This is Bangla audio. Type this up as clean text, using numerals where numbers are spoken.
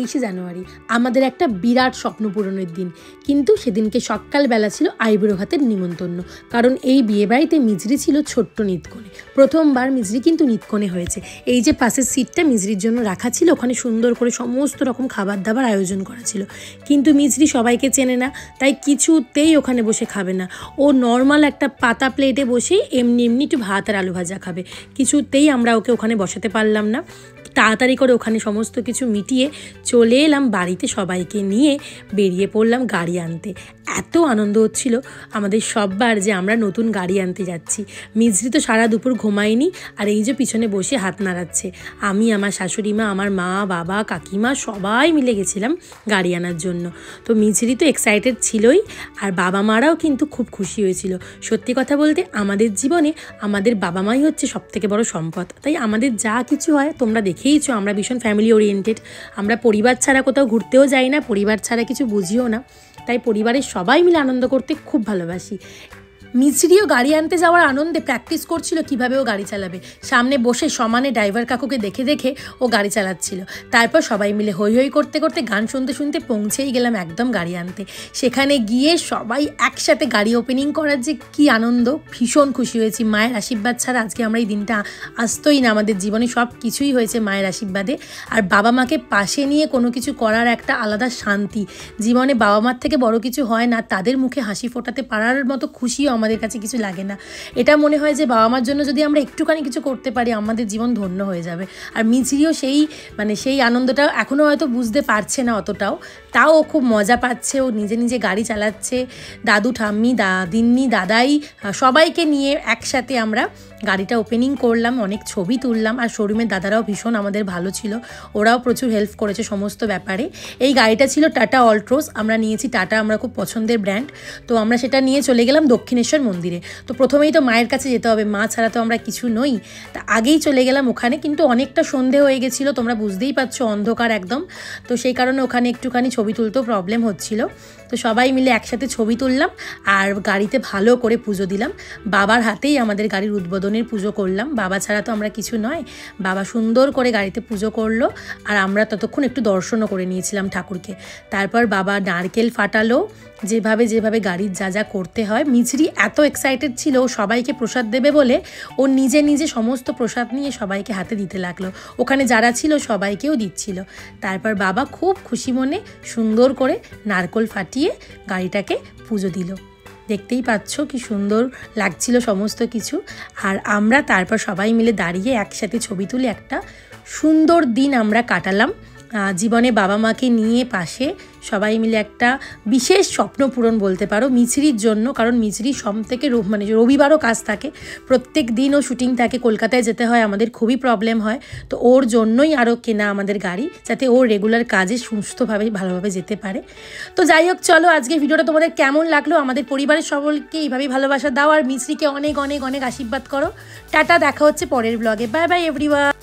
23শে জানুয়ারি আমাদের একটা বিরাট স্বপ্ন পূরণের দিন। কিন্তু সেদিনকে সকালবেলা ছিল আইবুড়ো ভাতের নিমন্ত্রণ, কারণ এই বিয়েবাড়িতে মিজরি ছিল ছোট্ট নিতকনে। প্রথমবার মিজরি কিন্তু নিতকনে হয়েছে। এই যে পাশের সিটটা মিজরির জন্য রাখা ছিল, ওখানে সুন্দর করে সমস্ত রকম খাবার দাবার আয়োজন করা ছিল। কিন্তু মিজরি সবাইকে চেনে না, তাই কিছুতেই ওখানে বসে খাবে না। ও নর্মাল একটা পাতা প্লেটে বসেই এমনি এমনি একটু ভাত আর আলু ভাজা খাবে। কিছুতেই আমরা ওকে ওখানে বসাতে পারলাম না। তাড়াতাড়ি করে ওখানে সমস্ত কিছু মিটিয়ে চলে এলাম বাড়িতে, সবাইকে নিয়ে বেরিয়ে পড়লাম গাড়ি আনতে। এত আনন্দ হচ্ছিল আমাদের সববার যে আমরা নতুন গাড়ি আনতে যাচ্ছি। মিজরি তো সারা দুপুর ঘুমায়নি, আর এই যে পিছনে বসে হাত নাড়াচ্ছে। আমি, আমার শাশুড়ি মা, আমার মা, বাবা, কাকিমা সবাই মিলে গেছিলাম গাড়ি আনার জন্য। তো মিজরি তো এক্সাইটেড ছিলই, আর বাবা মারাও কিন্তু খুব খুশি হয়েছিল। সত্যি কথা বলতে আমাদের জীবনে আমাদের বাবা মাই হচ্ছে সবথেকে বড় সম্পদ। তাই আমাদের যা কিছু হয় তোমরা দেখেইছো, আমরা ভীষণ ফ্যামিলি ওরিয়েন্টেড। আমরা পরিবার ছাড়া কোথাও ঘুরতেও যাই না, পরিবার ছাড়া কিছু বুঝিও না। তাই পরিবারের সবাই মিলে আনন্দ করতে খুব ভালোবাসি। মিজরিও গাড়ি আনতে যাওয়ার আনন্দে প্র্যাকটিস করছিল কীভাবে ও গাড়ি চালাবে। সামনে বসে সমানে ড্রাইভার কাকুকে দেখে দেখে ও গাড়ি চালাচ্ছিল। তারপর সবাই মিলে হই হই করতে করতে গান শুনতে শুনতে পৌঁছেই গেলাম একদম গাড়ি আনতে। সেখানে গিয়ে সবাই একসাথে গাড়ি ওপেনিং করার যে কী আনন্দ, ভীষণ খুশি হয়েছি। মায়ের আশীর্বাদ ছাড়া আজকে আমরা এই দিনটা আসতোই না। আমাদের জীবনে সব কিছুই হয়েছে মায়ের আশীর্বাদে। আর বাবা মাকে পাশে নিয়ে কোনো কিছু করার একটা আলাদা শান্তি। জীবনে বাবা মার থেকে বড় কিছু হয় না, তাদের মুখে হাসি ফোটাতে পারার মতো খুশিও আমাদের কাছে কিছু লাগে না। এটা মনে হয় যে বাবা মার জন্য যদি আমরা একটুখানি কিছু করতে পারি আমাদের জীবন ধন্য হয়ে যাবে। আর মিজরিও সেই আনন্দটা এখনও হয়তো বুঝতে পারছে না অতটাও, তাও ও খুব মজা পাচ্ছে। ও নিজে নিজে গাড়ি চালাচ্ছে। দাদু ঠাম্মি, দিন্নি, দাদাই সবাইকে নিয়ে একসাথে আমরা গাড়িটা ওপেনিং করলাম, অনেক ছবি তুললাম। আর শোরুমের দাদারাও ভীষণ আমাদের ভালো ছিল, ওরাও প্রচুর হেল্প করেছে সমস্ত ব্যাপারে। এই গাড়িটা ছিল টাটা অলট্রোস, আমরা নিয়েছি টাটা, আমরা খুব পছন্দের ব্র্যান্ড। তো আমরা সেটা নিয়ে চলে গেলাম দক্ষিণেশ্বর মন্দিরে। তো প্রথমেই তো মায়ের কাছে যেতে হবে, মা ছাড়া তো আমরা কিছু নই। তা আগেই চলে গেলাম ওখানে, কিন্তু অনেকটা সন্ধে হয়ে গেছিলো, তোমরা বুঝতেই পারছো, অন্ধকার একদম। তো সেই কারণে ওখানে একটুখানি ছবি তুলতেও প্রবলেম হচ্ছিল। তো সবাই মিলে একসাথে ছবি তুললাম আর গাড়িতে ভালো করে পুজো দিলাম। বাবার হাতেই আমাদের গাড়ির উদ্বোধনের পুজো করলাম। বাবা ছাড়া তো আমরা কিছু নয়। বাবা সুন্দর করে গাড়িতে পুজো করলো, আর আমরা ততক্ষণ একটু দর্শনও করে নিয়েছিলাম ঠাকুরকে। তারপর বাবা নারকেল ফাটালো, যেভাবে যেভাবে গাড়ির যা যা করতে হয়। মিজরি এত এক্সাইটেড ছিল সবাইকে প্রসাদ দেবে বলে, ও নিজে নিজে সমস্ত প্রসাদ নিয়ে সবাইকে হাতে দিতে লাগলো। ওখানে যারা ছিল সবাইকেও দিচ্ছিল। তারপর বাবা খুব খুশি মনে সুন্দর করে নারকেল ফাটিয়ে গাড়িটাকে পুজো দিল। দেখতেই পাচ্ছ কি সুন্দর লাগছিল সমস্ত কিছু। আর আমরা তারপর সবাই মিলে দাঁড়িয়ে একসাথে ছবি তুলে একটা সুন্দর দিন আমরা কাটালাম। জীবনে বাবা মাকে নিয়ে পাশে সবাই মিলে একটা বিশেষ স্বপ্ন পূরণ বলতে পারো মিছরির জন্য। কারণ মিছরি সব থেকে রবিবারও কাজ থাকে, প্রত্যেক দিন ও শুটিং থাকে, কলকাতায় যেতে হয়, আমাদের খুবই প্রবলেম হয়। তো ওর জন্যই আরও কেনা আমাদের গাড়ি, যাতে ও রেগুলার কাজে সুস্থভাবে ভালোভাবে যেতে পারে। তো যাই হোক, চলো আজকে ভিডিওটা তোমাদের কেমন লাগলো, আমাদের পরিবারের সকলকে এইভাবেই ভালোবাসা দাও, আর মিছরিকে অনেক অনেক অনেক আশীর্বাদ করো। টাটা, দেখা হচ্ছে পরের ব্লগে। Bye bye everyone.